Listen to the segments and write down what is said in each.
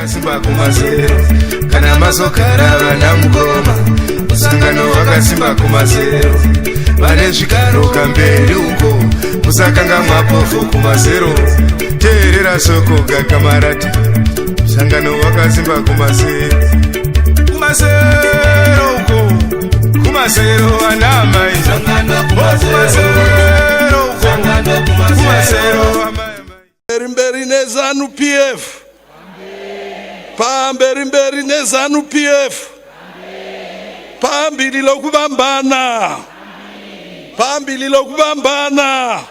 Wakasimba kumazero kana mazokara vana mukoma musangano wakasimba kumazero vane zvikaro kamberi uko musakanga mwapofu kumazero teerera soko gakamarati musangano wakasimba kumazero uko kumazero anamai kumazero amai mberi ne ZANU-PF mberi ne ZANU-PF phambili lokubambana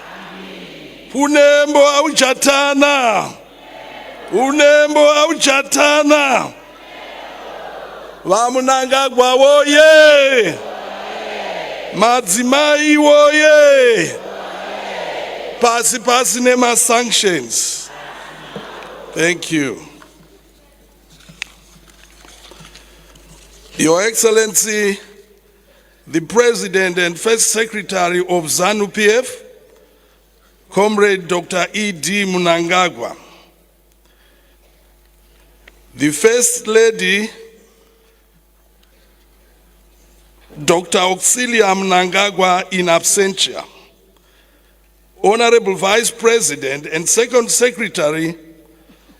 unembo awujatana vamunangagwa woye madzimai woye pasi nema sanctions. Thank you. Your Excellency, the President and First Secretary of ZANU-PF, Comrade Dr. E.D. Mnangagwa, the First Lady, Dr. Auxilia Mnangagwa in absentia, Honorable Vice President and Second Secretary,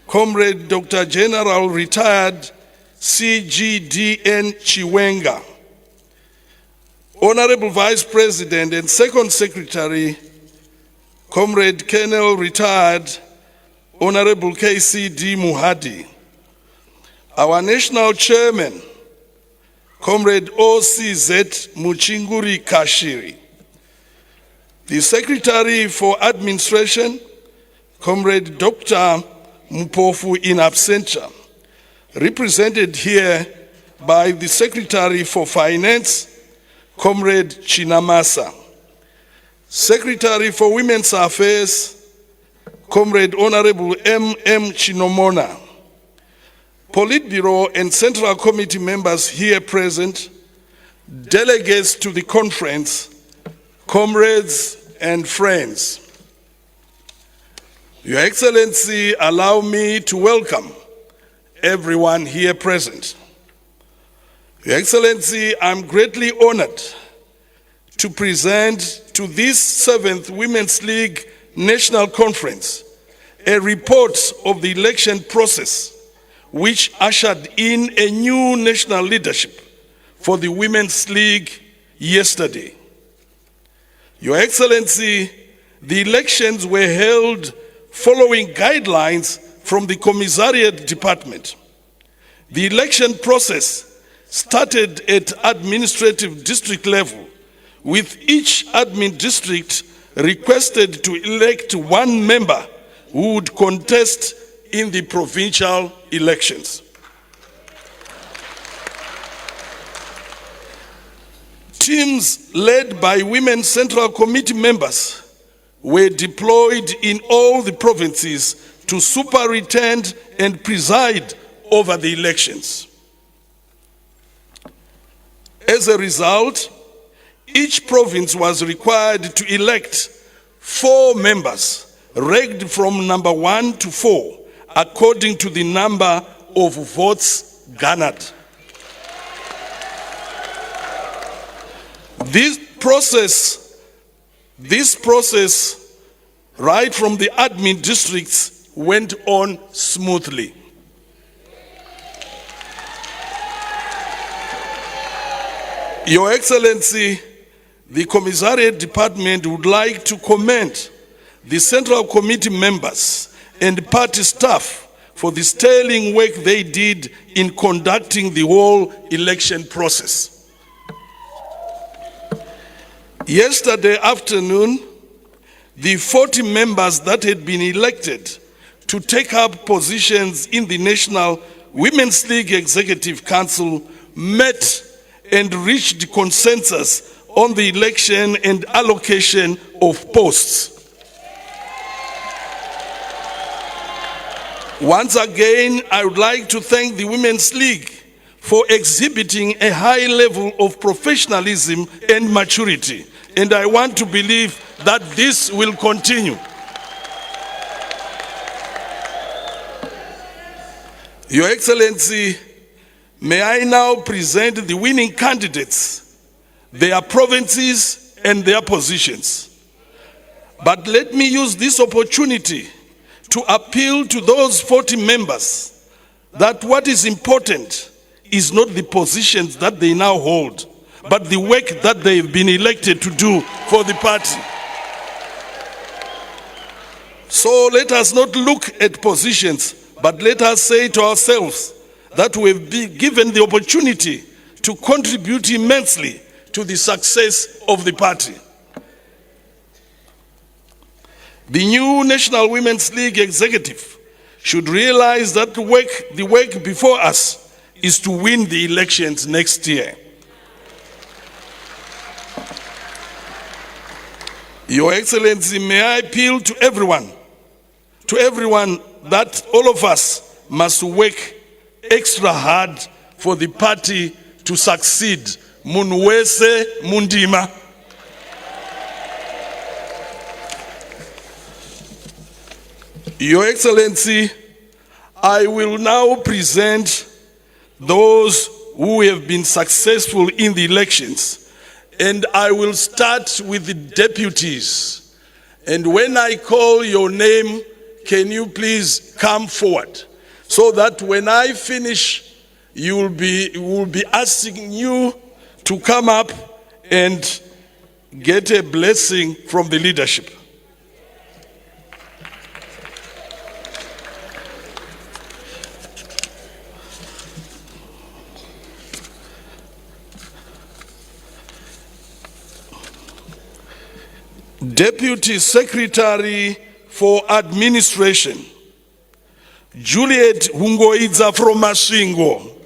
Comrade Dr. General Retired CGDN Chiwenga, Honorable Vice President and Second Secretary, Comrade Colonel Retired Honorable KCD Muhadi, our National Chairman, Comrade OCZ Muchinguri Kashiri, the Secretary for Administration, Comrade Dr. Mpofu in absentia, represented here by the Secretary for Finance, Comrade Chinamasa, Secretary for Women's Affairs, Comrade Honorable M.M. Chinomona, Politburo and Central Committee members here present, delegates to the conference, comrades and friends. Your Excellency, allow me to welcome everyone here present. Your Excellency, I'm greatly honored to present to this 7th Women's League National Conference a report of the election process which ushered in a new national leadership for the Women's League yesterday. Your Excellency, the elections were held following guidelines from the Commissariat Department. The election process started at administrative district level, with each admin district requested to elect one member who would contest in the provincial elections. Teams led by Women Central Committee members were deployed in all the provinces to superintend and preside over the elections. As a result, each province was required to elect 4 members, ranked from number 1 to 4, according to the number of votes garnered. This process, right from the admin districts, went on smoothly. Your Excellency, the Commissariat Department would like to commend the Central Committee members and party staff for the sterling work they did in conducting the whole election process. Yesterday afternoon, the 40 members that had been elected to take up positions in the National Women's League Executive Council met and reached consensus on the election and allocation of posts. Once again, I would like to thank the Women's League for exhibiting a high level of professionalism and maturity, and I want to believe that this will continue. Your Excellency, may I now present the winning candidates, their provinces and their positions. But let me use this opportunity to appeal to those 40 members that what is important is not the positions that they now hold, but the work that they've been elected to do for the party. So let us not look at positions, but let us say to ourselves that we've been given the opportunity to contribute immensely to the success of the party. The new National Women's League executive should realize that the work before us is to win the elections next year. Your Excellency, may I appeal to everyone that all of us must work extra hard for the party to succeed. Munwese Mundima. Your Excellency, I will now present those who have been successful in the elections, and I will start with the deputies. And when I call your name, can you please come forward so that when I finish, will be asking you to come up and get a blessing from the leadership. Deputy Secretary for Administration, Juliet Hungoidza from Masvingo.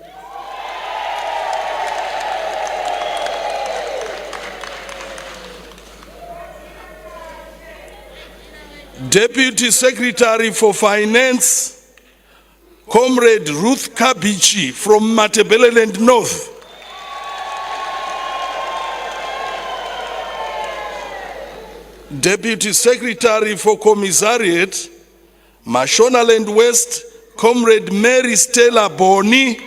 Deputy Secretary for Finance, Comrade Ruth Kabichi from Matabeleland North. Deputy Secretary for Commissariat, Mashonaland West, Comrade Mary Stella Boni.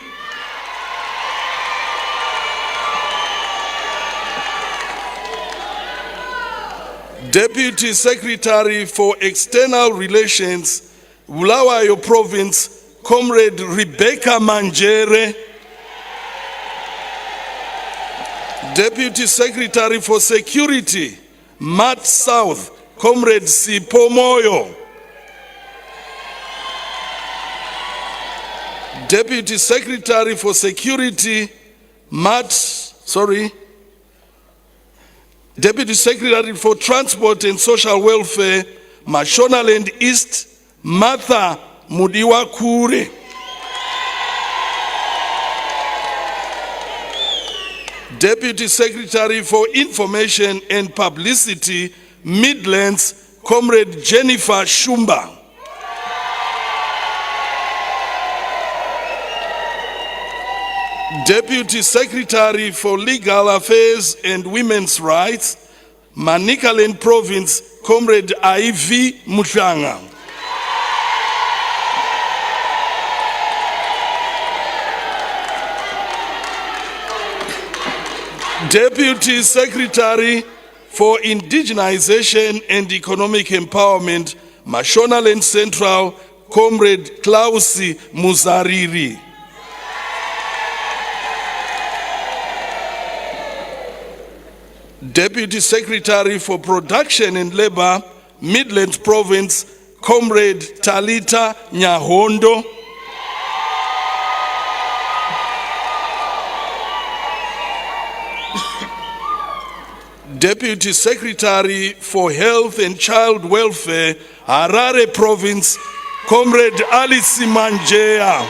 Deputy Secretary for External Relations, Bulawayo Province, Comrade Rebecca Manjere. Deputy Secretary for Security, Mat South, Comrade Sipo Moyo. Deputy Secretary for Security, Deputy Secretary for Transport and Social Welfare, Mashonaland East, Martha Mudiwa Kure. Deputy Secretary for Information and Publicity, Midlands, Comrade Jennifer Shumba. Deputy Secretary for Legal Affairs and Women's Rights, Manicaland Province, Comrade Ivy Mushanga. Deputy Secretary for Indigenization and Economic Empowerment, Mashonaland Central, Comrade Klausi Muzariri. Deputy Secretary for Production and Labor, Midlands Province, Comrade Talita Nyahondo. Deputy Secretary for Health and Child Welfare, Harare Province, Comrade Alice Manjea.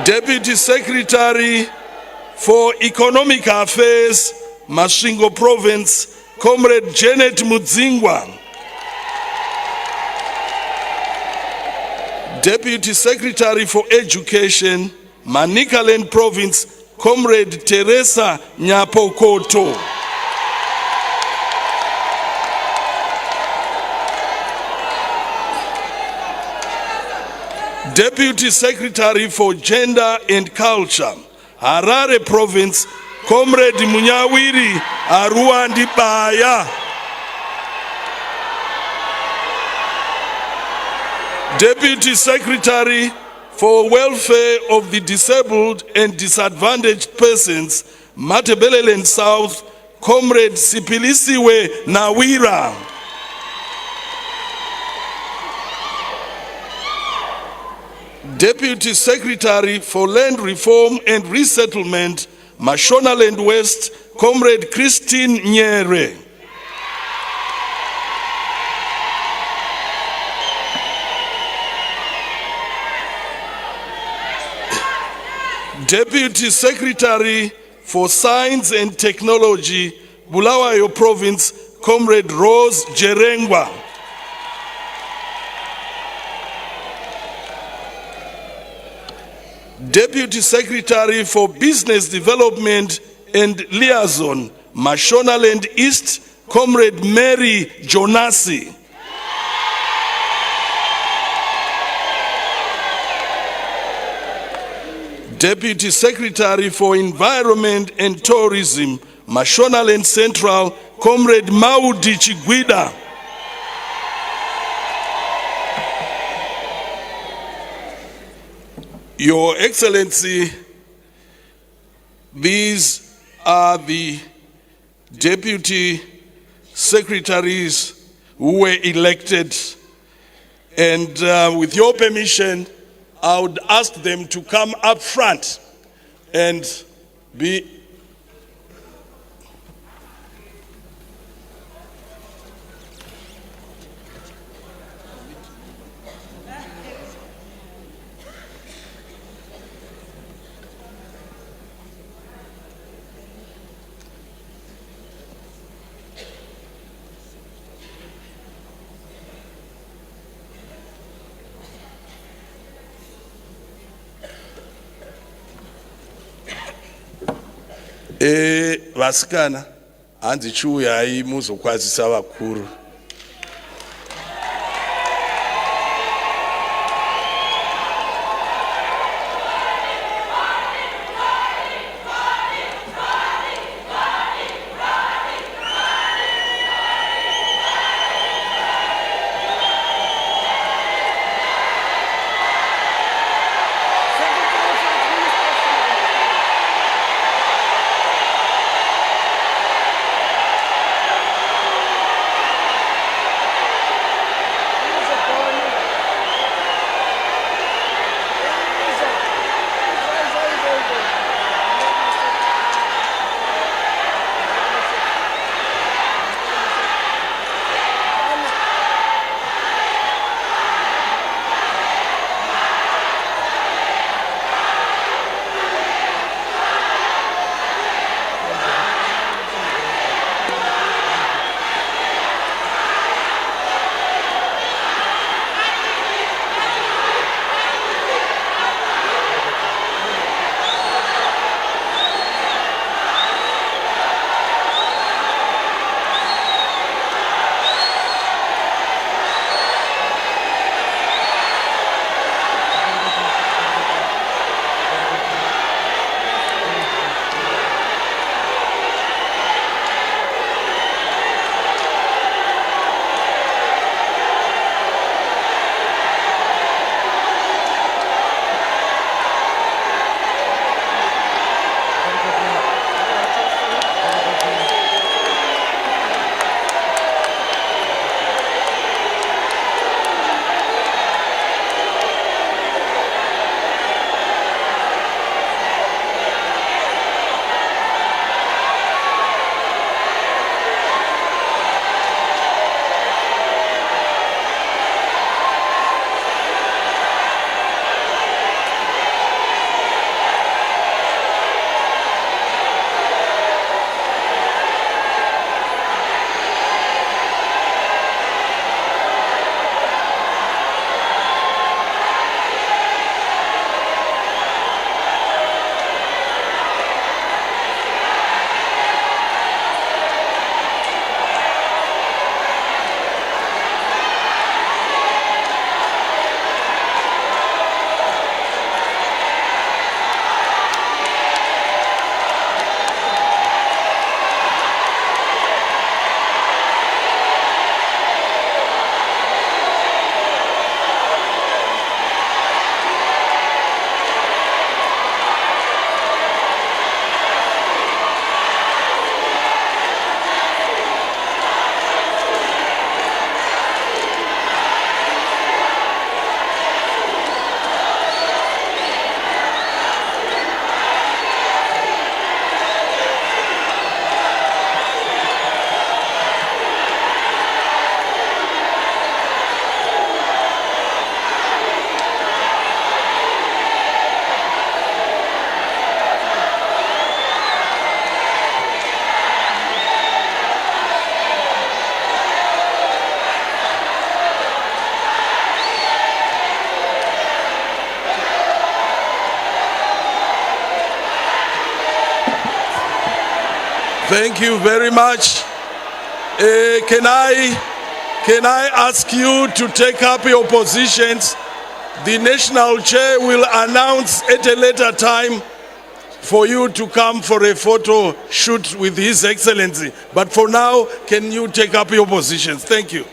Deputy Secretary for Economic Affairs, Masvingo Province, Comrade Janet Mudzingwa. Deputy Secretary for Education, Manicaland Province, Comrade Teresa Nyapokoto. Deputy Secretary for Gender and Culture, Harare Province, Comrade Munyawiri Aruandi Baya. Deputy Secretary for Welfare of the Disabled and Disadvantaged Persons, Matabeleland South, Comrade Sipilisiwe Nawira. Deputy Secretary for Land Reform and Resettlement, Mashonaland West, Comrade Christine Nyere. Deputy Secretary for Science and Technology, Bulawayo Province, Comrade Rose Jerengwa. Deputy Secretary for Business Development and Liaison, Mashonaland East, Comrade Mary Jonasi. Deputy Secretary for Environment and Tourism, Mashonaland Central, Comrade Maudi Chiguida. Your Excellency, these are the deputy secretaries who were elected, and with your permission, I would ask them to come up front and be vasikana hanzi chiuyai muzokwazisa vakuru. Thank you very much. Can I ask you to take up your positions? The national chair will announce at a later time for you to come for a photo shoot with His Excellency. But for now, can you take up your positions? Thank you.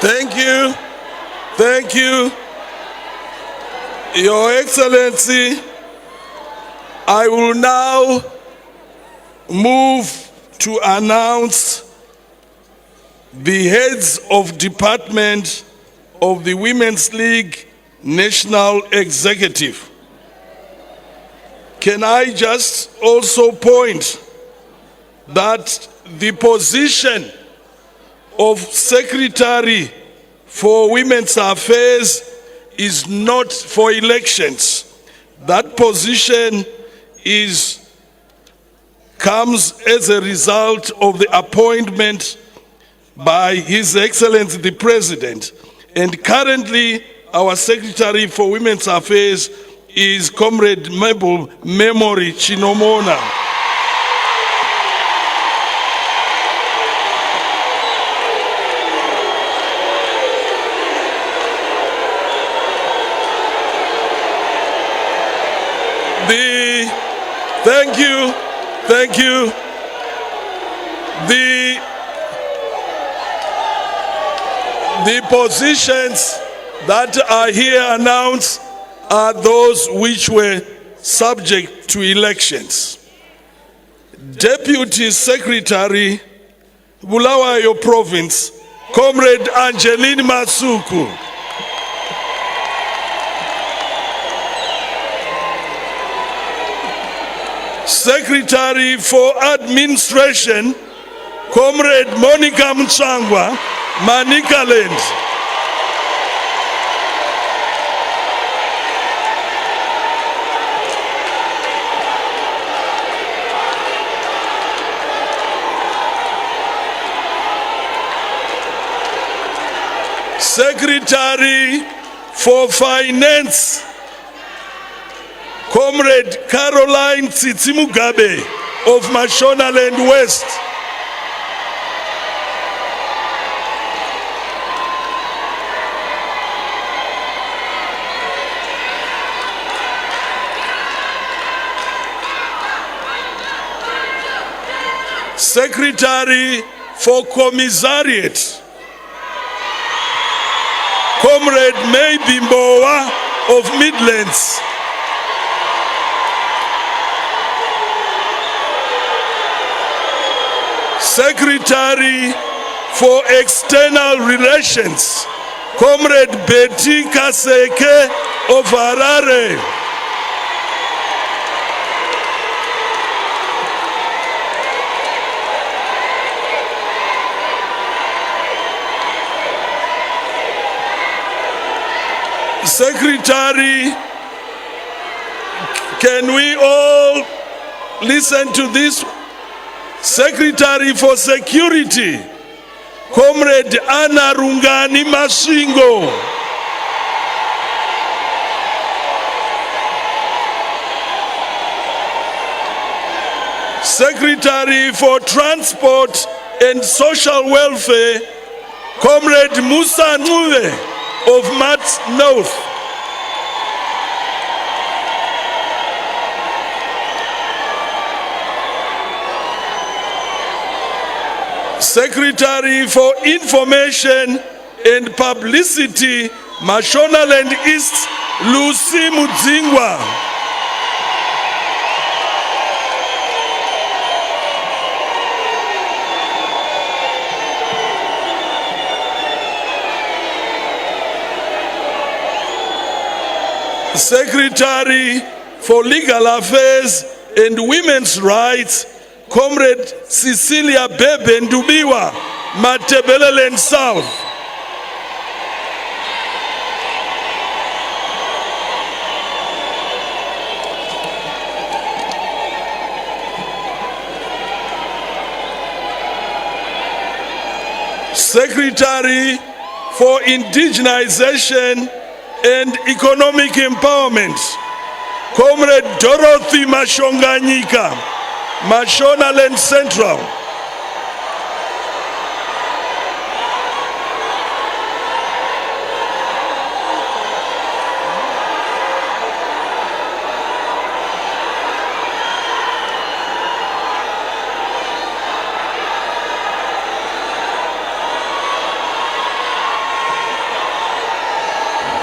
Thank you. Thank you. Your Excellency, I will now move to announce the heads of department of the Women's League National Executive. Can I just also point that the position of Secretary for Women's Affairs is not for elections. That position comes as a result of the appointment by His Excellency the President. And currently, our Secretary for Women's Affairs is Comrade Mabel Memory Chinomona. Thank you. The positions that are here announced are those which were subject to elections. Deputy Secretary, Bulawayo Province, Comrade Angeline Masuku. Secretary for Administration, Comrade Monica Mchangwa, Manicaland. Secretary for Finance, Comrade Caroline Tsitsimugabe of Mashonaland West. Secretary for Commissariat, Comrade May Bimboa of Midlands. Secretary for External Relations, Comrade Betty Kaseke of Harare. Secretary, can we all listen to this? Secretary for Security, Comrade Anna Rungani Mashingo. Secretary for Transport and Social Welfare, Comrade Musa Nube of Mats North. Secretary for Information and Publicity, Mashonaland East, Lucy Mudzingwa. Secretary for Legal Affairs and Women's Rights, Comrade Cecilia Bebe Ndubiwa, Matebeleland South. Secretary for Indigenization and Economic Empowerment, Comrade Dorothy Mashonganyika, Mashonaland Central.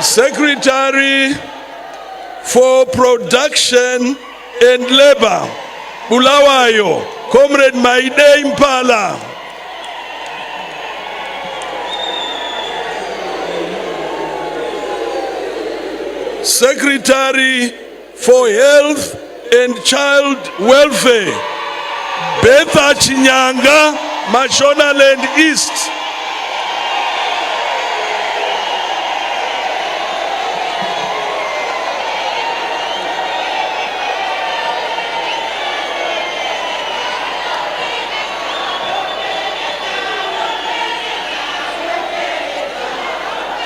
Secretary for Production and Labor, Bulawayo, Comrade Maide Impala. Secretary for Health and Child Welfare, Betha Chinyanga, Mashonaland East.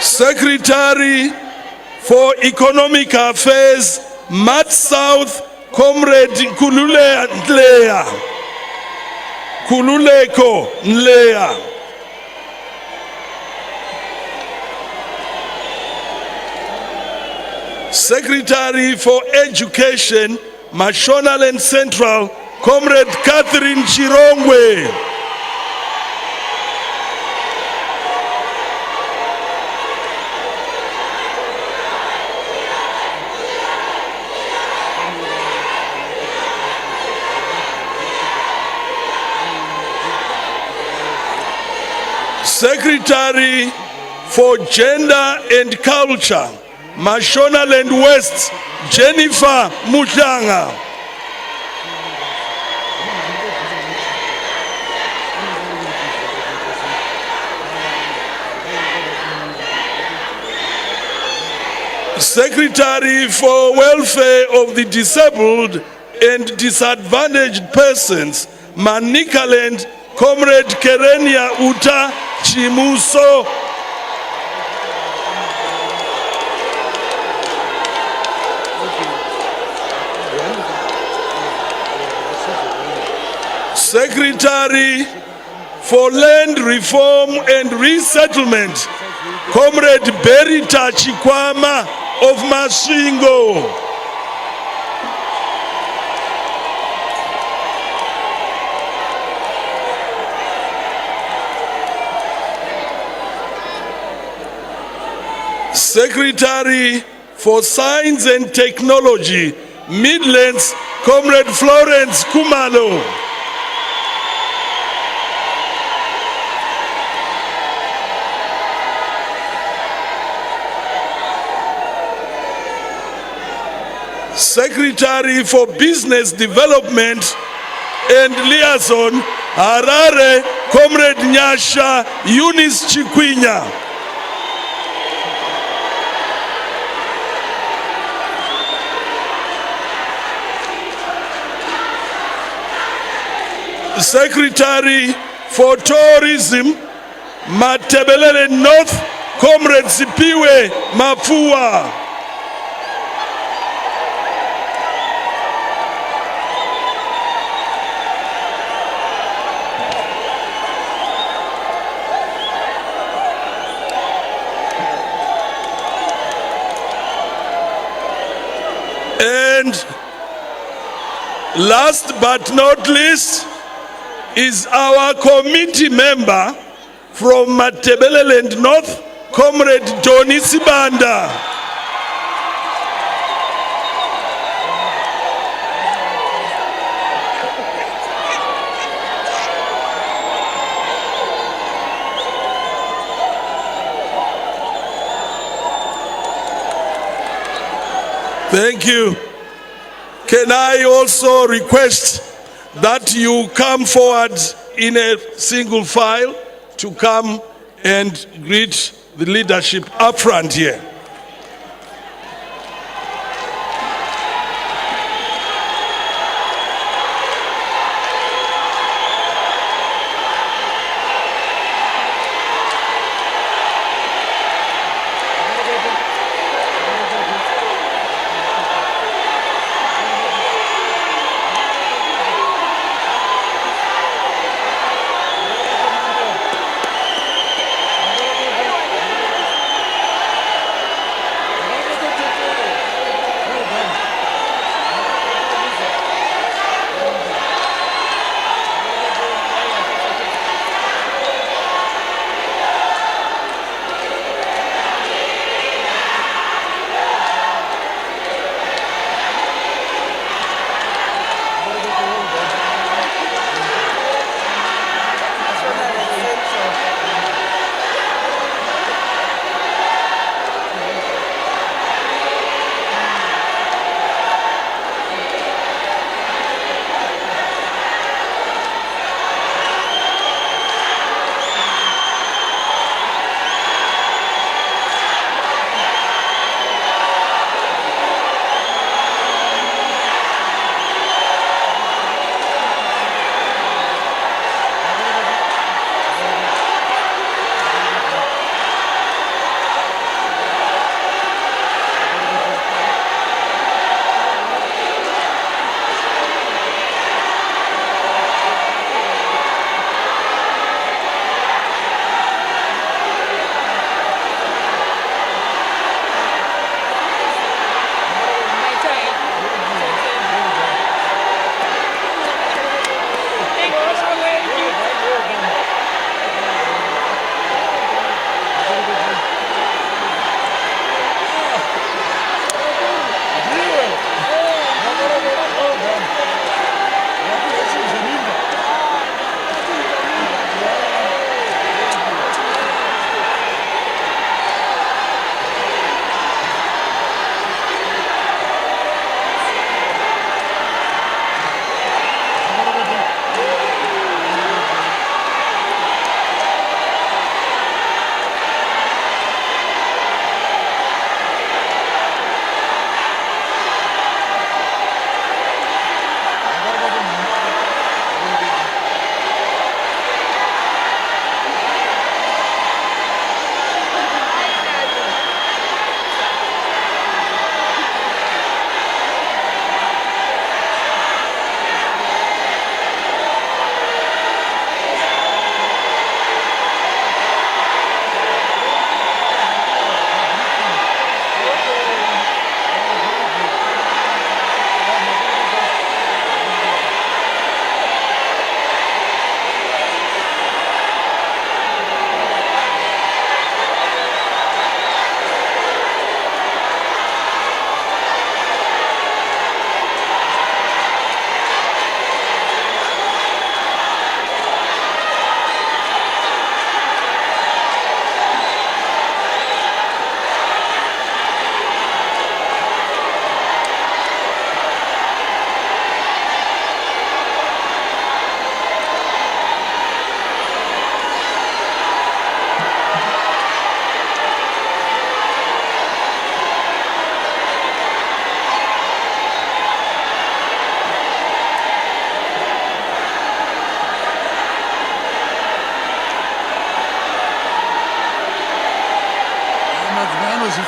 Secretary for Economic Affairs, Mat South, Comrade Kululeko Nlea. Secretary for Education, Mashonaland Central, Comrade Catherine Chirongwe. Secretary for Gender and Culture, Mashonaland West, Jennifer Mutlanga. Secretary for Welfare of the Disabled and Disadvantaged Persons, Manikaland, Comrade Kerenia Uta Chimuso. Secretary for Land Reform and Resettlement, Comrade Berita Chikwama of Masvingo. Secretary for Science and Technology, Midlands, Comrade Florence Kumalo. Secretary for Business Development and Liaison, Harare, Comrade Nyasha Eunice Chikwinya. Secretary for Tourism, Matebelele North, Comrade Sipiwe Mafua. And last but not least is our committee member from Matebeleland North, Comrade Tony Sibanda. Thank you. Can I also request that you come forward in a single file to come and greet the leadership up front here.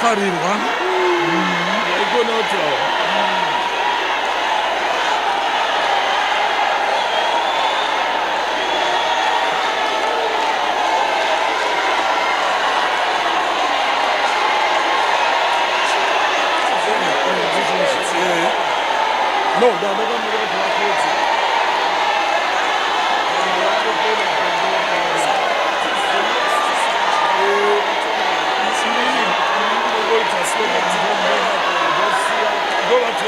farirwa ikonoto no ndanokamira kuvakedzi go back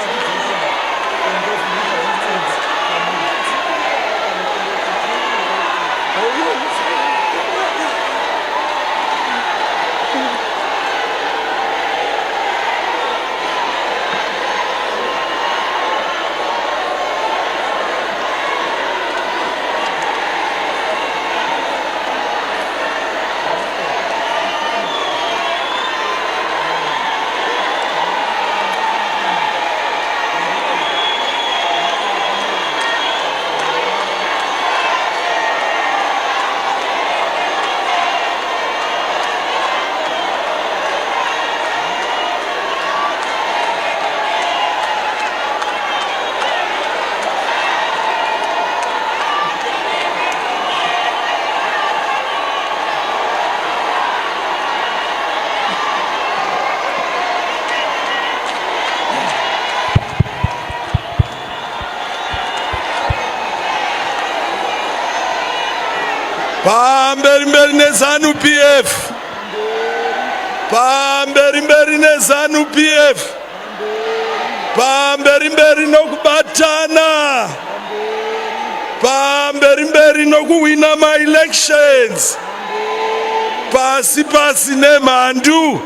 Pamberi ne ZANU-PF. Pamberi ne ZANU-PF. Pamberi no kubatana. Pamberi no kuwina ma elections. Pasi ne mandu.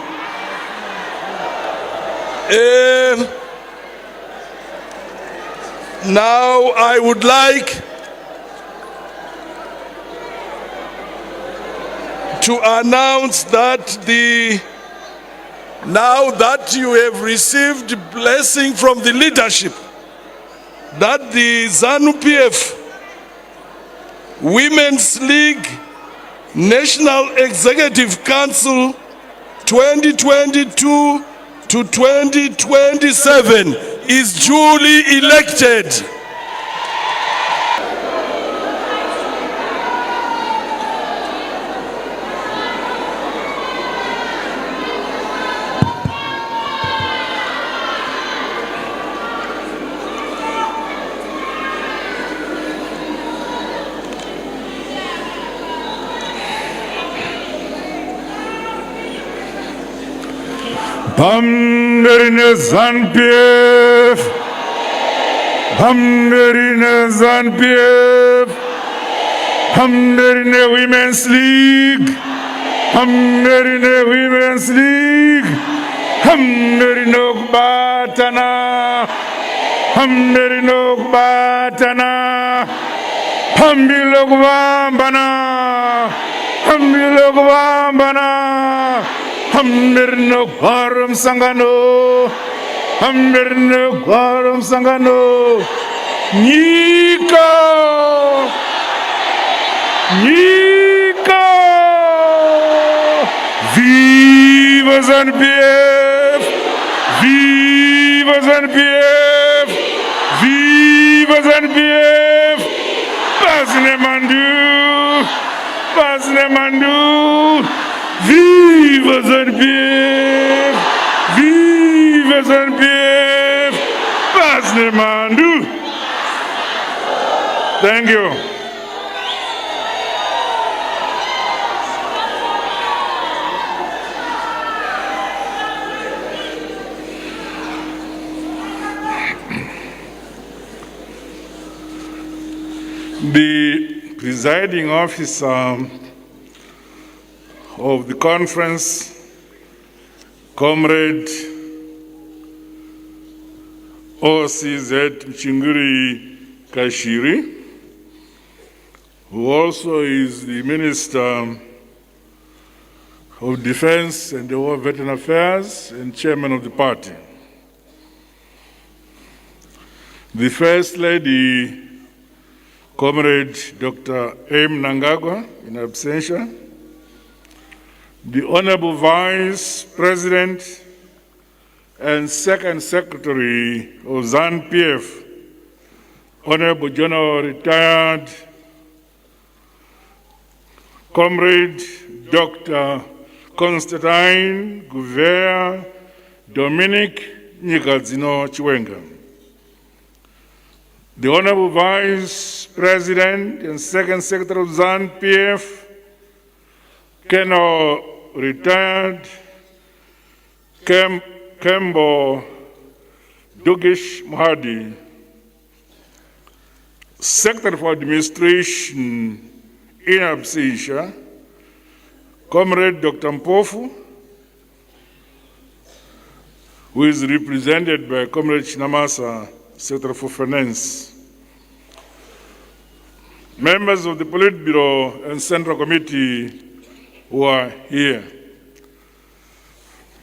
Now I would like to announce that now that you have received blessing from the leadership, that the ZANU-PF Women's League National Executive Council 2022 to 2027 is duly elected. Pamberi ne ZANU-PF. Pamberi ne ZANU-PF. Pamberi ne Women's League. Pamberi ne Women's League. Pamberi no kubatana. Pamberi no kubatana. Pambilo kubambana. Pambilo kubambana. Hammirno gwarum sangano, hammirno gwarum sangano, Nika, Nika, viva ZANU-PF, viva ZANU-PF, viva ZANU-PF, Basne Mandu, viva ZANU-PF, viva ZANU-PF, Basne Mandu. Thank you. The presiding officer of the conference, Comrade OCZ Mchinguri Kashiri, who also is the Minister of Defense and the War Veteran Affairs and Chairman of the party. The First Lady, Comrade Dr. M. Nangagwa, in absentia. The Honorable Vice President and Second Secretary of ZANU-PF, Honorable General Retired Comrade Dr. Constantine Gouver Dominic Nyikadzino Chiwenga. The Honorable Vice President and Second Secretary of ZANU-PF, Colonel Retired Kembo Dugish Mahadi, Secretary for Administration in absentia, Comrade Dr. Mpofu, who is represented by Comrade Chamisa, Secretary for Finance. Members of the Politburo and Central Committee who are here.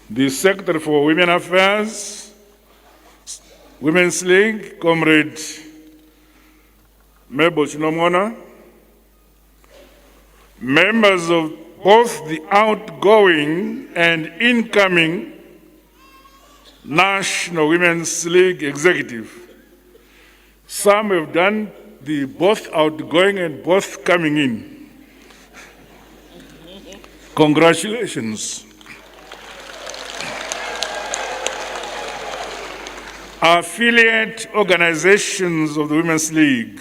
The Secretary for Women Affairs, Women's League, Comrade Mebo Chinomona. Members of both the outgoing and incoming National Women's League Executive. Some have done the both outgoing and both coming in. Congratulations. Affiliate organizations of the Women's League,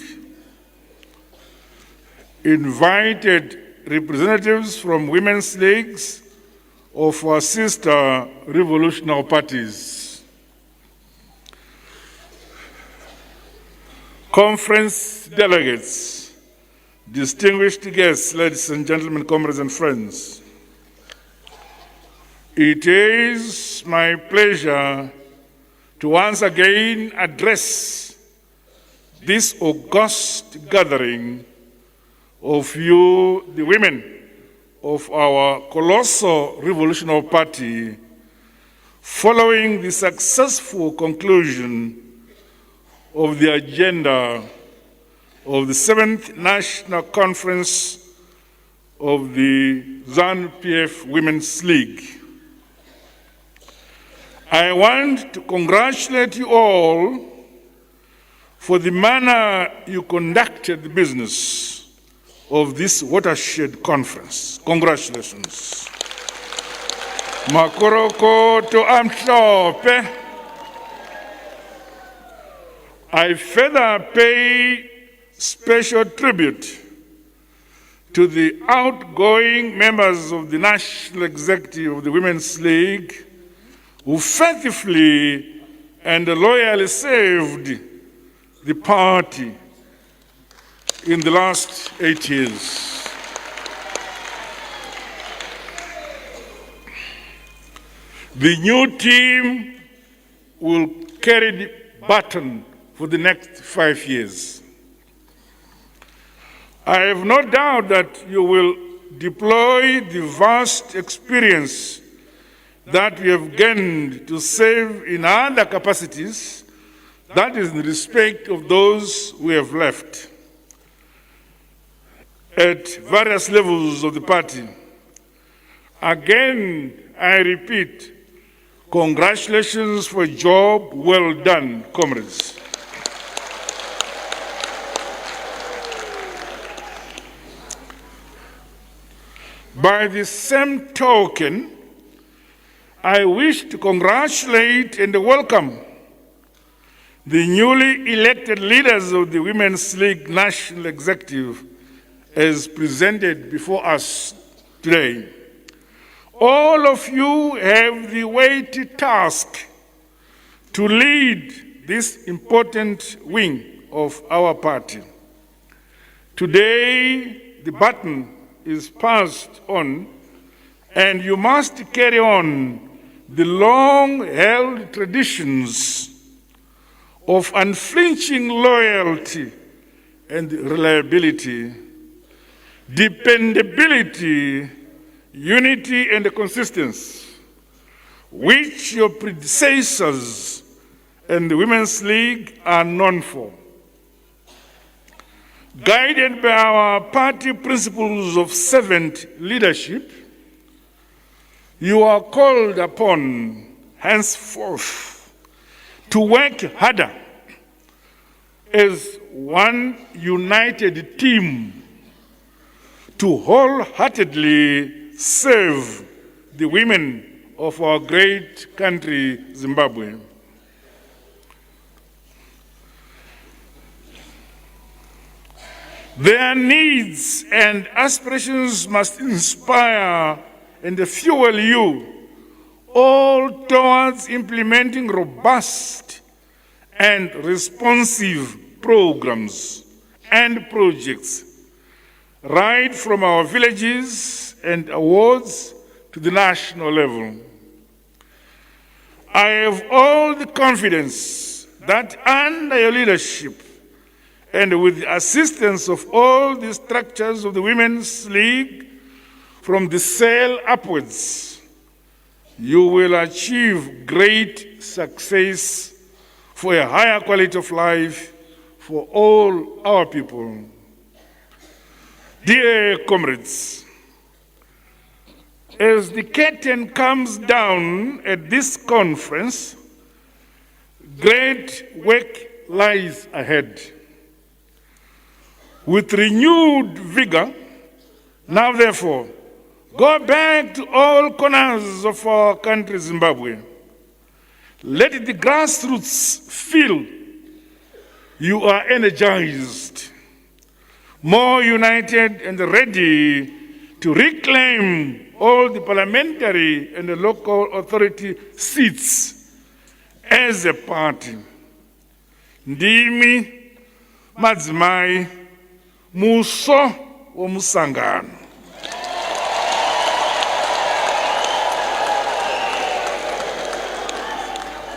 invited representatives from women's leagues of our sister revolutionary parties. Conference delegates, distinguished guests, ladies and gentlemen, comrades and friends. It is my pleasure to once again address this august gathering of you, the women of our colossal revolutionary party, following the successful conclusion of the agenda of the 7th National Conference of the ZANU-PF Women's League. I want to congratulate you all for the manner you conducted the business of this watershed conference. Congratulations. Makoroko to amhlope. I further pay special tribute to the outgoing members of the National Executive of the Women's League who faithfully and loyally served the party in the last 8 years. The new team will carry the baton for the next 5 years. I have no doubt that you will deploy the vast experience that we have gained to serve in other capacities, that is in respect of those we have left at various levels of the party. Again, I repeat, congratulations for a job well done, comrades. By the same token, I wish to congratulate and welcome the newly elected leaders of the Women's League National Executive as presented before us today. All of you have the weighty task to lead this important wing of our party. Today, the baton is passed on, and you must carry on the long-held traditions of unflinching loyalty and reliability, dependability, unity, and consistency, which your predecessors and the Women's League are known for. Guided by our party principles of servant leadership, you are called upon henceforth to work harder as one united team to wholeheartedly serve the women of our great country, Zimbabwe. Their needs and aspirations must inspire and fuel you all towards implementing robust and responsive programs and projects, right from our villages and awards to the national level. I have all the confidence that under your leadership and with the assistance of all the structures of the Women's League, from the cell upwards, you will achieve great success for a higher quality of life for all our people. Dear comrades, as the curtain comes down at this conference, great work lies ahead. With renewed vigor, now therefore, go back to all corners of our country, Zimbabwe. Let the grassroots feel you are energized, more united and ready to reclaim all the parliamentary and the local authority seats as a party. Ndimi madzimai muso womusangano.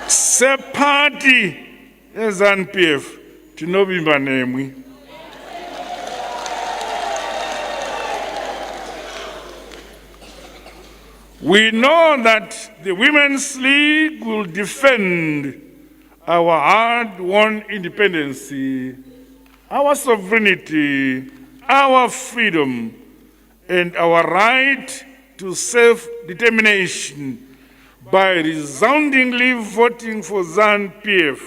Se party ZANU-PF tinovimba nemwi. We know that the Women's League will defend our hard-won independence, our sovereignty, our freedom, and our right to self-determination by resoundingly voting for ZANU-PF.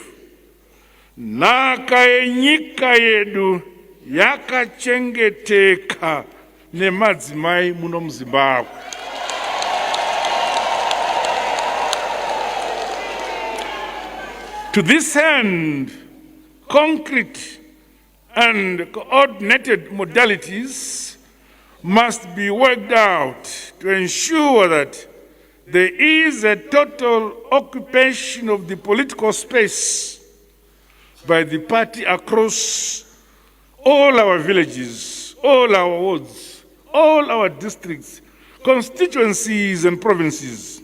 Naka yenyika yedu yakachengeteka nemadzimai muno muZimbabwe. To this end, concrete and coordinated modalities must be worked out to ensure that there is a total occupation of the political space by the party across all our villages, all our wards, all our districts, constituencies, and provinces.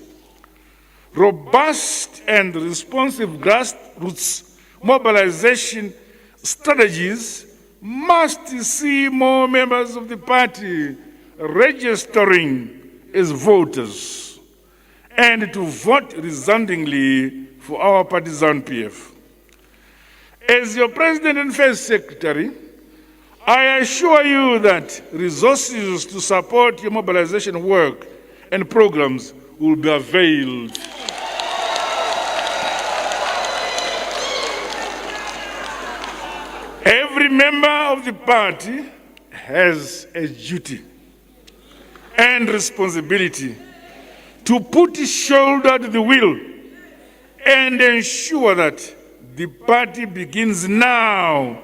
Robust and responsive grassroots mobilization strategies must see more members of the party registering as voters and to vote resoundingly for our party ZANU-PF. As your President and First Secretary, I assure you that resources to support your mobilization work and programs will be availed. Every member of the party has a duty and responsibility to put his shoulder to the wheel and ensure that the party begins now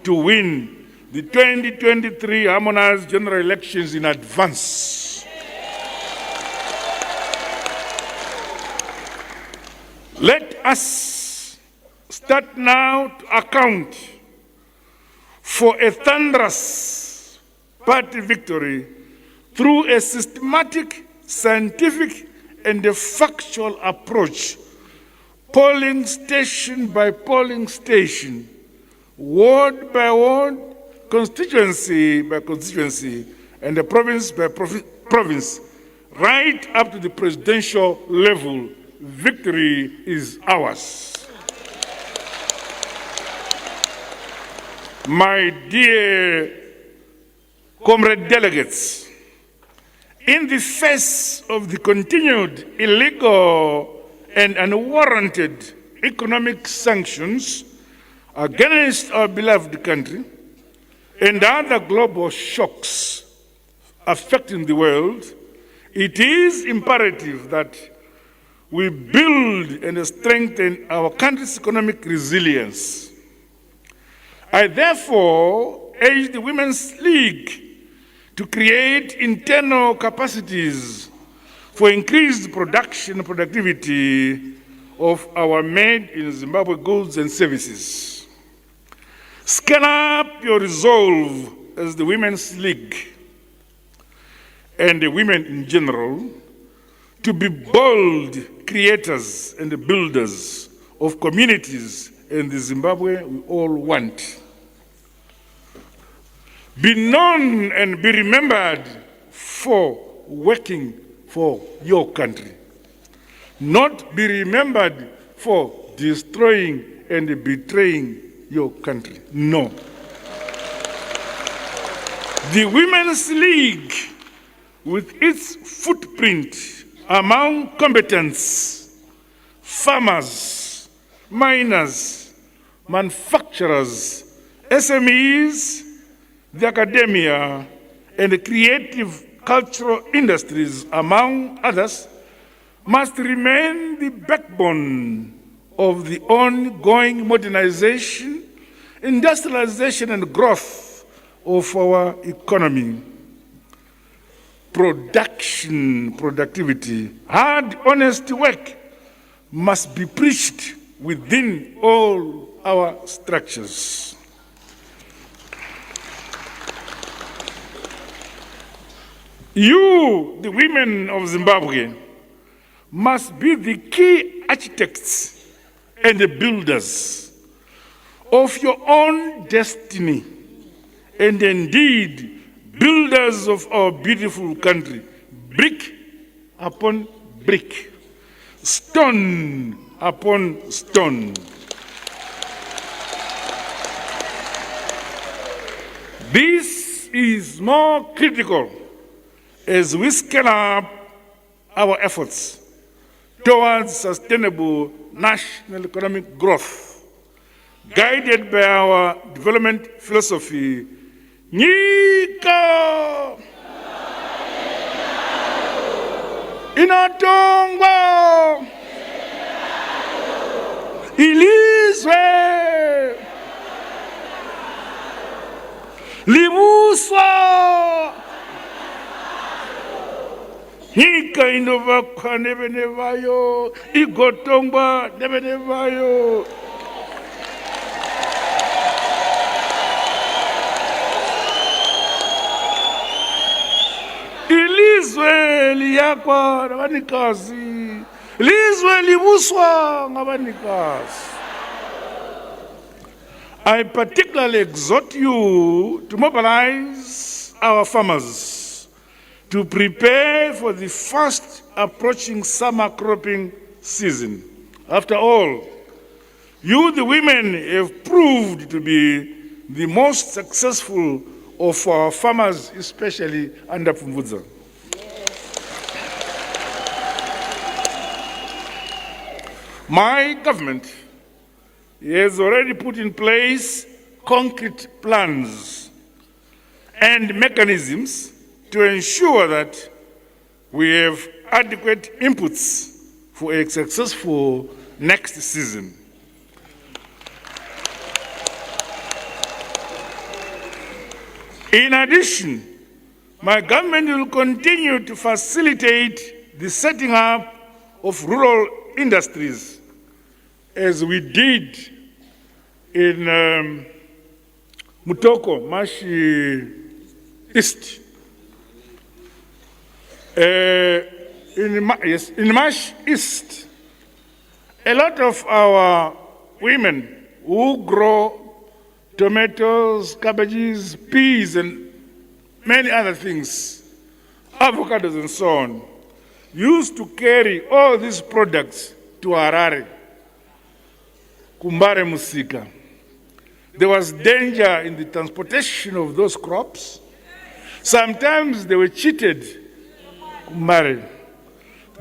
to win the 2023 harmonized general elections in advance. Let us start now to account for a thunderous party victory through a systematic, scientific, and a factual approach, polling station by polling station, ward by ward, constituency by constituency, and the province by province, right up to the presidential level. Victory is ours. My dear comrade delegates, in the face of the continued illegal and unwarranted economic sanctions against our beloved country and other global shocks affecting the world, it is imperative that we build and strengthen our country's economic resilience. I therefore urge the Women's League to create internal capacities for increased production and productivity of our made in Zimbabwe goods and services. Scale up your resolve as the Women's League and the women in general to be bold creators and builders of communities in the Zimbabwe we all want. Be known and be remembered for working for your country, not be remembered for destroying and betraying your country. No. The Women's League, with its footprint among combatants, farmers, miners, manufacturers, SMEs, the academia, and the creative cultural industries, among others, must remain the backbone of the ongoing modernization, industrialization, and growth of our economy. productivity, hard, honest work must be preached within all our structures. You, the women of Zimbabwe, must be the key architects and the builders of your own destiny, and indeed, builders of our beautiful country, brick upon brick, stone upon stone. This is more critical as we scale up our efforts towards sustainable national economic growth, guided by our development philosophy, Nyika Inatongwa Ilizwe Libuswa Nyika inovakwa nevenevayo, igotongwa nevenevayo. Ilizwe liyakwa ngabanikazi, ilizwe libuswa ngabanikazi. I particularly exhort you to mobilize our farmers to prepare for the fast approaching summer cropping season. After all, you, the women, have proved to be the most successful of our farmers, especially under Pumvudza. My government has already put in place concrete plans and mechanisms to ensure that we have adequate inputs for a successful next season. In addition, my government will continue to facilitate the setting up of rural industries, as we did in Mutoko, Mashi East. In Mash East, a lot of our women who grow tomatoes, cabbages, peas, and many other things, avocados and so on, used to carry all these products to Harare, Kumbare Musika. There was danger in the transportation of those crops. Sometimes they were cheated, Kumbare.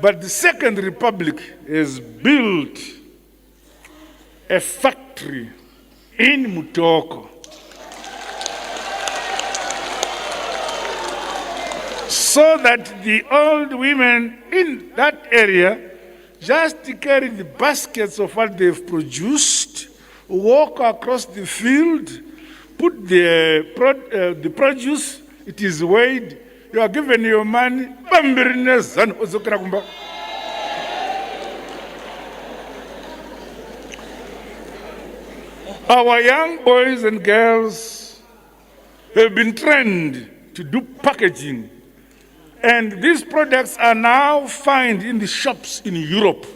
But the Second Republic has built a factory in Mutoko, so that the old women in that area just carry the baskets of what they've produced, walk across the field, put the produce, it is weighed, you are given your money. Our young boys and girls have been trained to do packaging, and these products are now found in the shops in Europe.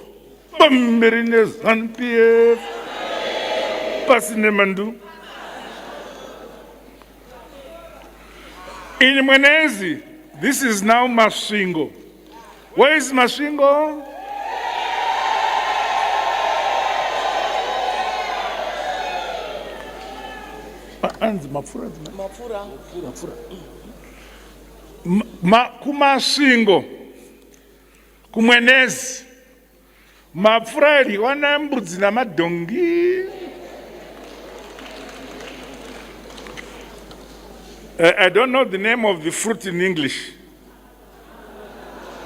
ZANU-PF, Pasinemandu. In Mwenezi, this is now Masvingo. Where is Masvingo? Kumasvingo, kumwenezi, mapfura wana mbudzi namadhongi. I don't know the name of the fruit in English.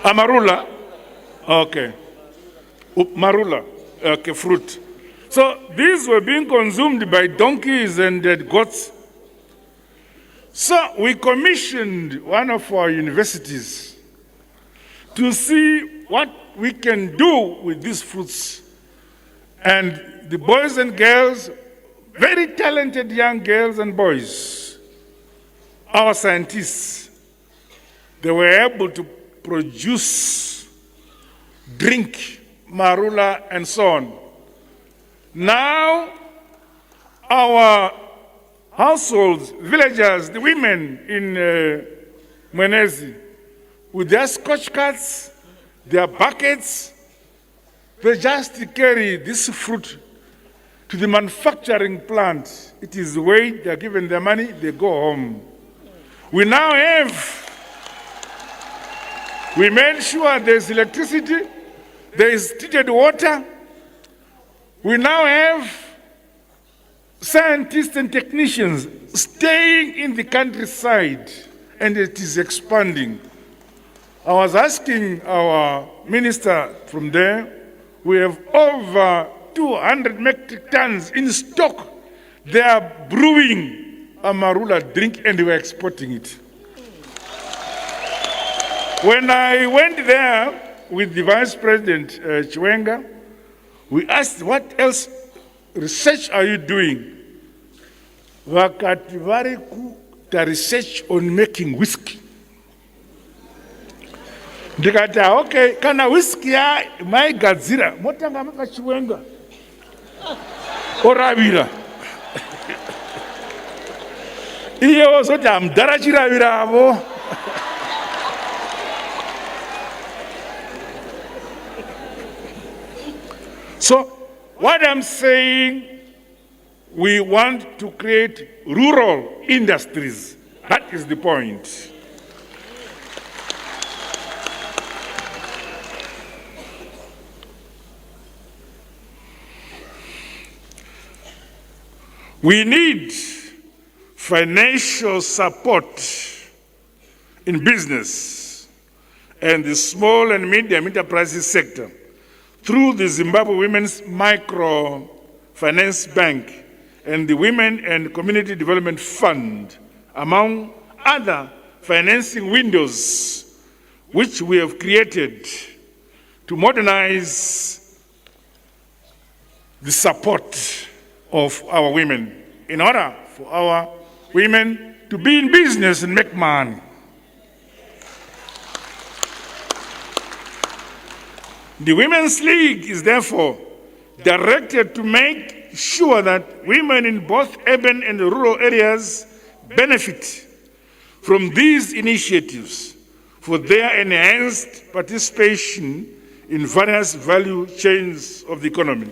Amarula? Okay. Marula, okay, fruit. So these were being consumed by donkeys and goats. So we commissioned one of our universities to see what we can do with these fruits. And the boys and girls, very talented young girls and boys, our scientists, they were able to produce drink, marula, and so on. Now, our households, villagers, the women in Mwenezi, with their scotch carts, their buckets, they just carry this fruit to the manufacturing plant. It is weighed, they're given their money, they go home. We now have, we made sure there's electricity, there is treated water. We now have scientists and technicians staying in the countryside, and it is expanding. I was asking our minister from there, we have over 200 metric tons in stock. They are brewing a marula drink and we're exporting it. When I went there with the Vice President Chiwenga, we asked, what else research are you doing? Vakati variku the research on making whiskey. Ndikati, okay, kana whiskey ya maigadzira, motanga maka Chiwenga. Oravira. Iye wozoti amdara chiravira avo. So, what I'm saying, we want to create rural industries. That is the point. We need financial support in business and the small and medium enterprises sector through the Zimbabwe Women's Microfinance Bank and the Women and Community Development Fund, among other financing windows which we have created to modernize the support of our women in order for our women to be in business and make money. The Women's League is therefore directed to make sure that women in both urban and rural areas benefit from these initiatives for their enhanced participation in various value chains of the economy.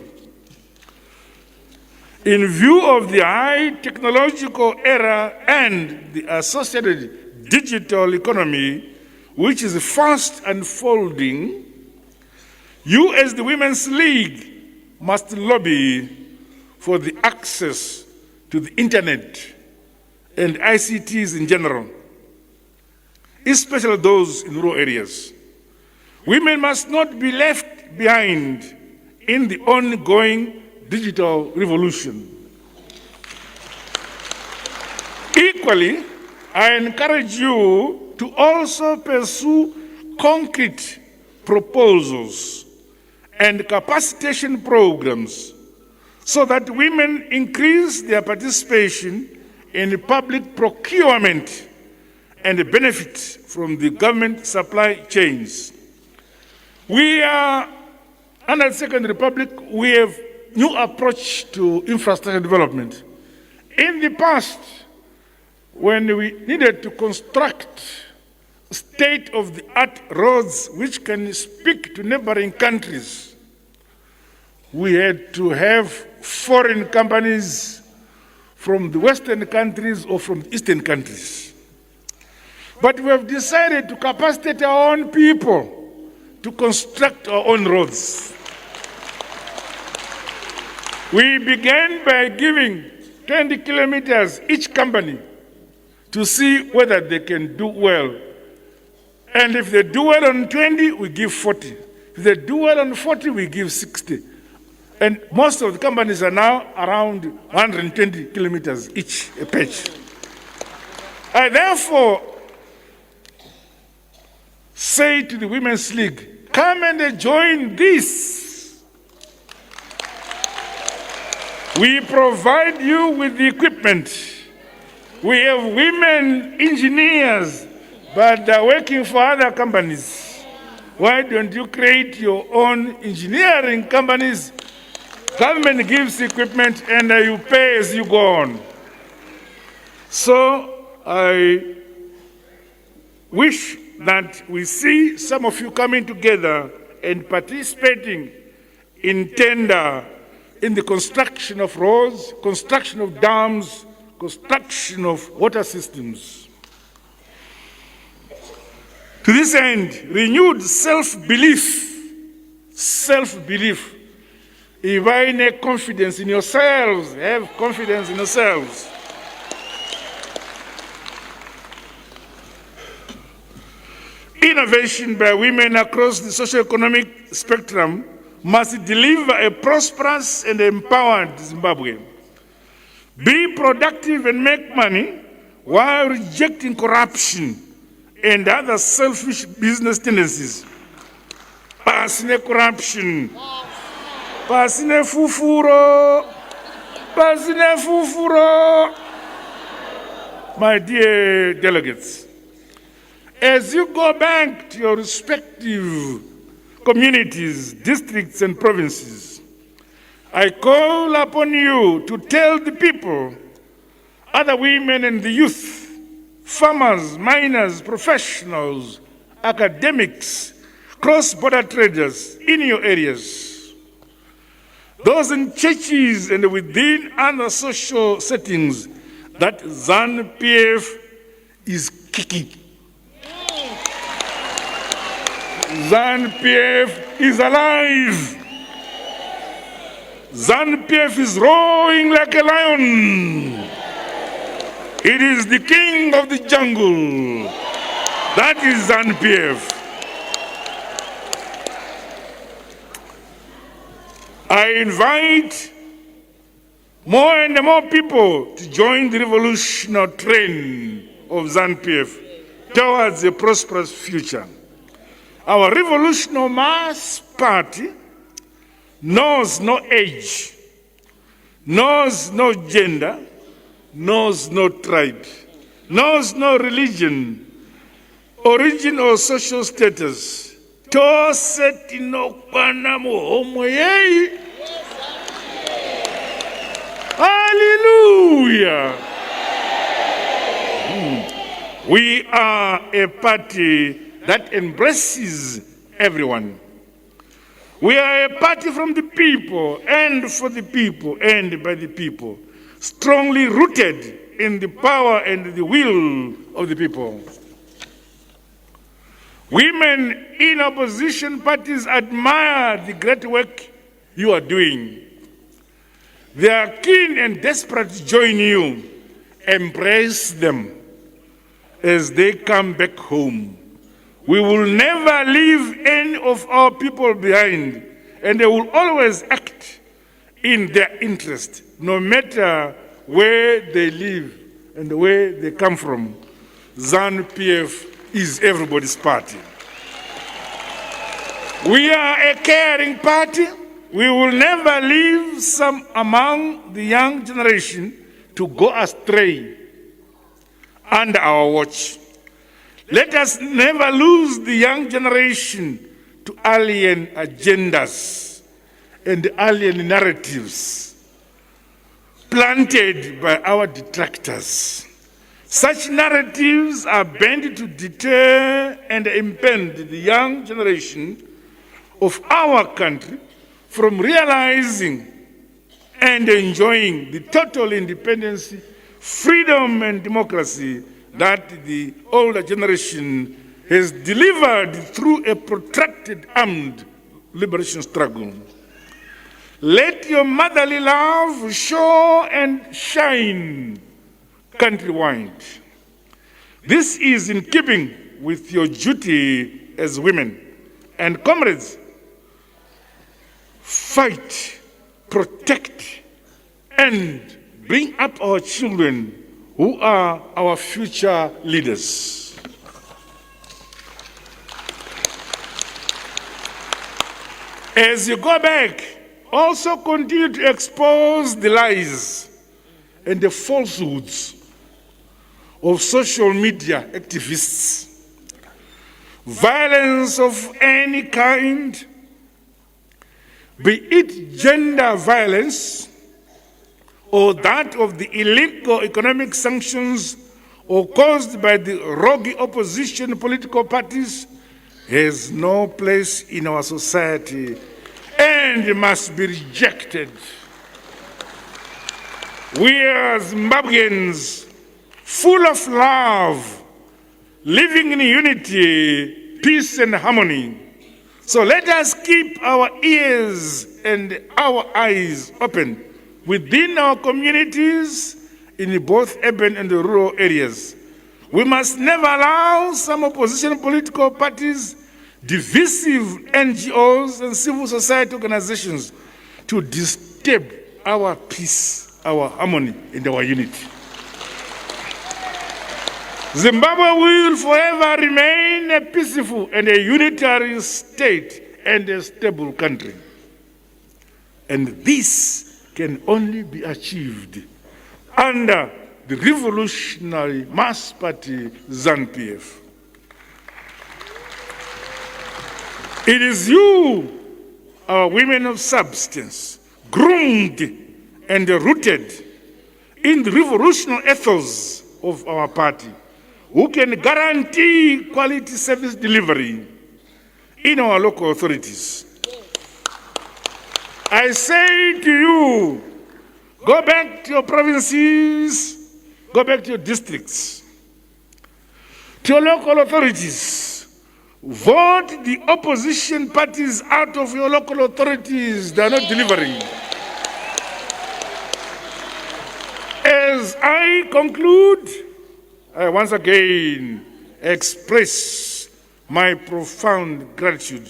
In view of the high technological era and the associated digital economy, which is fast unfolding, you as the Women's League must lobby for the access to the internet and ICTs in general, especially those in rural areas. Women must not be left behind in the ongoing digital revolution. Equally, I encourage you to also pursue concrete proposals and capacitation programs so that women increase their participation in public procurement and benefit from the government supply chains. We are, under the Second Republic, we have new approach to infrastructure development. In the past, when we needed to construct state-of-the-art roads which can speak to neighboring countries, we had to have foreign companies from the Western countries or from the Eastern countries. But we have decided to capacitate our own people to construct our own roads. We began by giving 20 kilometers each company to see whether they can do well. And if they do well on 20, we give 40. If they do well on 40, we give 60. And most of the companies are now around 120 kilometers each a patch. I therefore say to the Women's League, come and join this. We provide you with the equipment. We have women engineers, but they're working for other companies. Why don't you create your own engineering companies? Government gives equipment and you pay as you go on. So I wish that we see some of you coming together and participating in tender in the construction of roads, construction of dams, construction of water systems. To this end, renewed self-belief, divine confidence in yourselves, have confidence in yourselves. Innovation by women across the socio-economic spectrum must deliver a prosperous and empowered Zimbabwe. Be productive and make money while rejecting corruption and other selfish business tendencies. Pasine corruption. Pasine fufuro. Pasine fufuro. My dear delegates, as you go back to your respective communities, districts, and provinces, I call upon you to tell the people, other women and the youth, farmers, miners, professionals, academics, cross-border traders in your areas, those in churches and within other social settings, that ZANU-PF is kicking. ZANU-PF is alive. ZANU-PF is roaring like a lion. It is the king of the jungle. That is ZANU-PF. I invite more and more people to join the revolutionary train of ZANU-PF towards a prosperous future. Our revolutionary mass party knows no age, knows no gender, knows no tribe, knows no religion, origin or social status. Hallelujah! We are a party that embraces everyone. We are a party from the people and for the people and by the people, strongly rooted in the power and the will of the people. Women in opposition parties admire the great work you are doing. They are keen and desperate to join you. Embrace them as they come back home. We will never leave any of our people behind, and they will always act in their interest, no matter where they live and where they come from. ZANU-PF is everybody's party. We are a caring party. We will never leave some among the young generation to go astray under our watch. Let us never lose the young generation to alien agendas and alien narratives planted by our detractors. Such narratives are bent to deter and impede the young generation of our country from realizing and enjoying the total independence, freedom, and democracy that the older generation has delivered through a protracted armed liberation struggle. Let your motherly love show and shine countrywide. This is in keeping with your duty as women. And comrades, fight, protect, and bring up our children who are our future leaders. As you go back, also continue to expose the lies and the falsehoods of social media activists. Violence of any kind, be it gender violence or that of the illegal economic sanctions or caused by the rogue opposition political parties, has no place in our society and must be rejected. We are Zimbabweans, full of love, living in unity, peace and harmony. So let us keep our ears and our eyes open within our communities in both urban and rural areas. We must never allow some opposition political parties, divisive NGOs and civil society organizations to disturb our peace, our harmony and our unity. Zimbabwe will forever remain a peaceful and a unitary state and a stable country. And this can only be achieved under the revolutionary mass party ZANU-PF. It is you, our women of substance, groomed and rooted in the revolutionary ethos of our party, who can guarantee quality service delivery in our local authorities. I say to you, go back to your provinces, go back to your districts, to your local authorities. Vote the opposition parties out of your local authorities. They are not delivering. As I conclude, I once again express my profound gratitude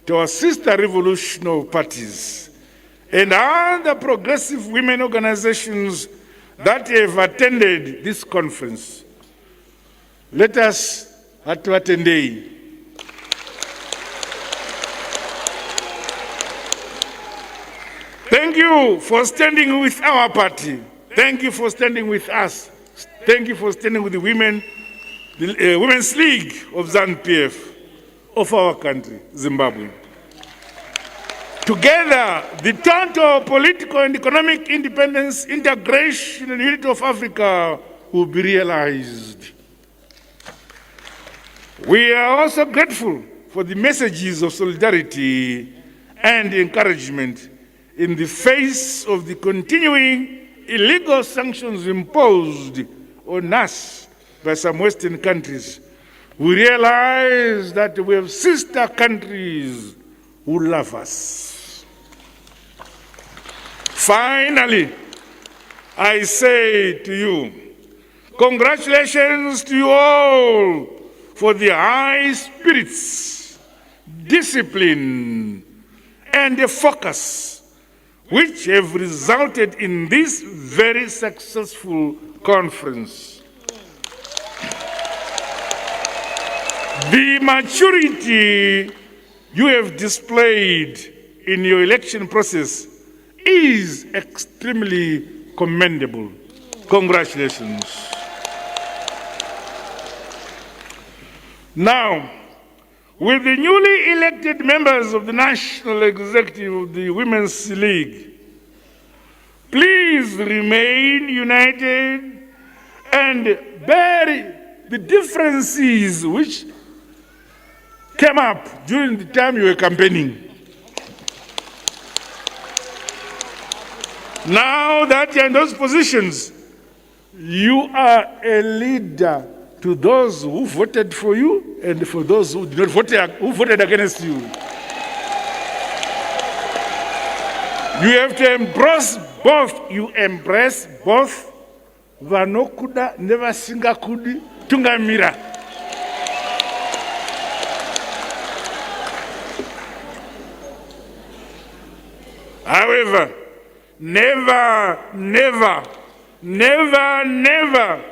to our sister revolutionary parties and other progressive women organizations that have attended this conference. Let us attend. Thank you for standing with our party. Thank you for standing with us. Thank you for standing with the women, the Women's League of ZANU-PF of our country, Zimbabwe. Together, the total political and economic independence, integration and unity of Africa will be realized. We are also grateful for the messages of solidarity and encouragement in the face of the continuing illegal sanctions imposed on us by some Western countries. We realize that we have sister countries who love us. Finally, I say to you, congratulations to you all for the high spirits, discipline, and the focus which have resulted in this very successful conference. The maturity you have displayed in your election process is extremely commendable. Congratulations. Now, with the newly elected members of the National Executive of the Women's League, please remain united and bury the differences which came up during the time you were campaigning. Now that you're in those positions, you are a leader to those who voted for you and for those who did not vote, who voted against you. You have to embrace both. You embrace both. Vanokuda never singa kudi tungamira. However, never never, never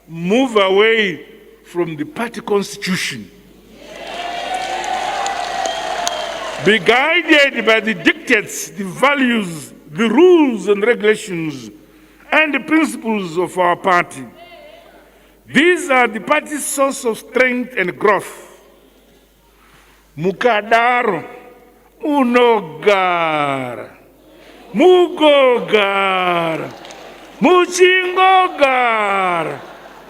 move away from the party constitution. Be guided by the dictates, the values, the rules and regulations, and the principles of our party. These are the party's source of strength and growth. Mukadaro, unogara, mugogara, muchingogara,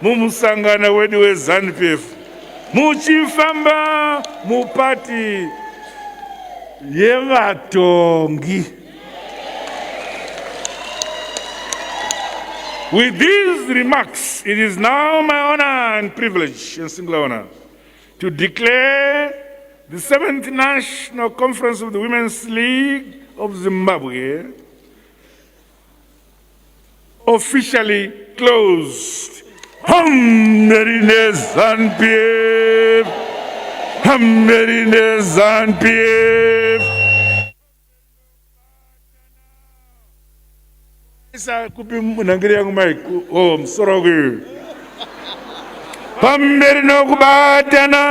mumusangana wedu we ZANU-PF, muchifamba mupati yevatongi. With these remarks, it is now my honor and privilege and singular honor to declare the 7th National Conference of the Women's League of Zimbabwe officially closed. Hammerine ZANU-PF! Hammerine ZANU-PF! Oh, sorry. Hammerine kubatana!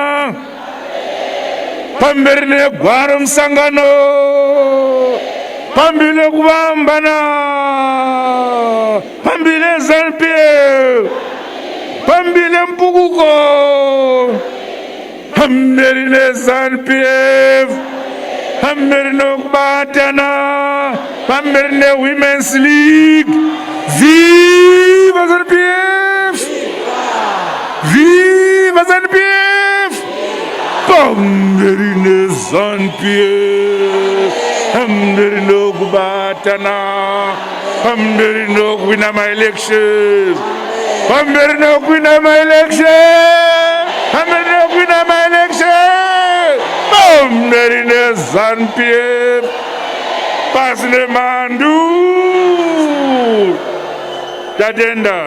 Hammerine gwarum sangano! Pambile kubambana! Pambile ZANU-PF! Pambile mpukuko! Hammerine ZANU-PF! Hammerine kubatana! Hammerine Women's League! Viva ZANU-PF! Viva ZANU-PF! Hammerine ZANU-PF! Hammerine kubatana! Hammerine win my election! Hammerine win my election! Hammerine win my election! Hammerine ZANU-PF! Pasne mandu! Tatenda!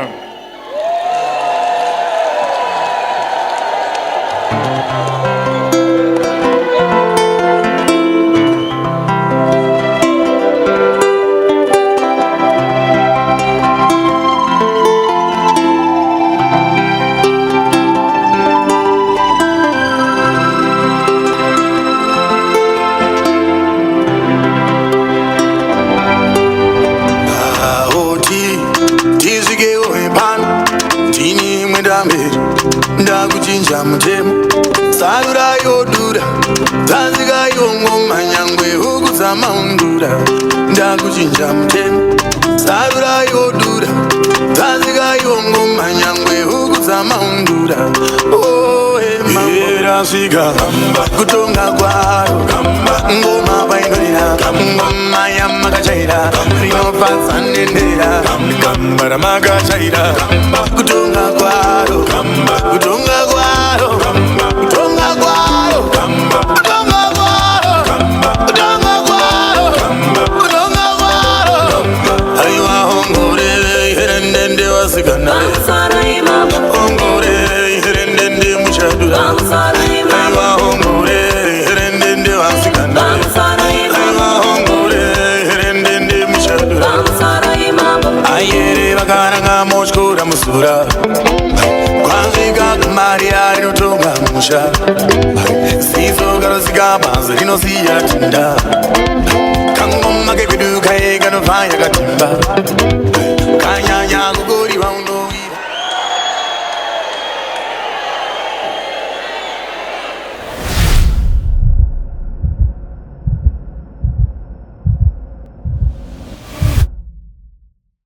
Ndakuchinja mutemo sarura yodura tanzika yongoma nyangwe hukuza maundura ndakuchinja mutemo sarura yodura tanzika yongoma nyangwe hukuza maundura oh emera siga kutonga kwaro ngoma bainorira ngoma yamakachaira rino patsanendera ngamba makachaira kutonga kwaro kutonga kwaro kutonga kwaro kutonga kwaro kutonga kwaro kutonga kwaro aiwa hongore herendende wasikana hongore herendende muchadura aiwa hongore herendende wasikana aiwa hongore herendende muchadura ayere vakaranga mochkura musura Maria rinotonga musha Zizo garosika banza rinosiya tinda Kangoma kebiduka ega novaya katimba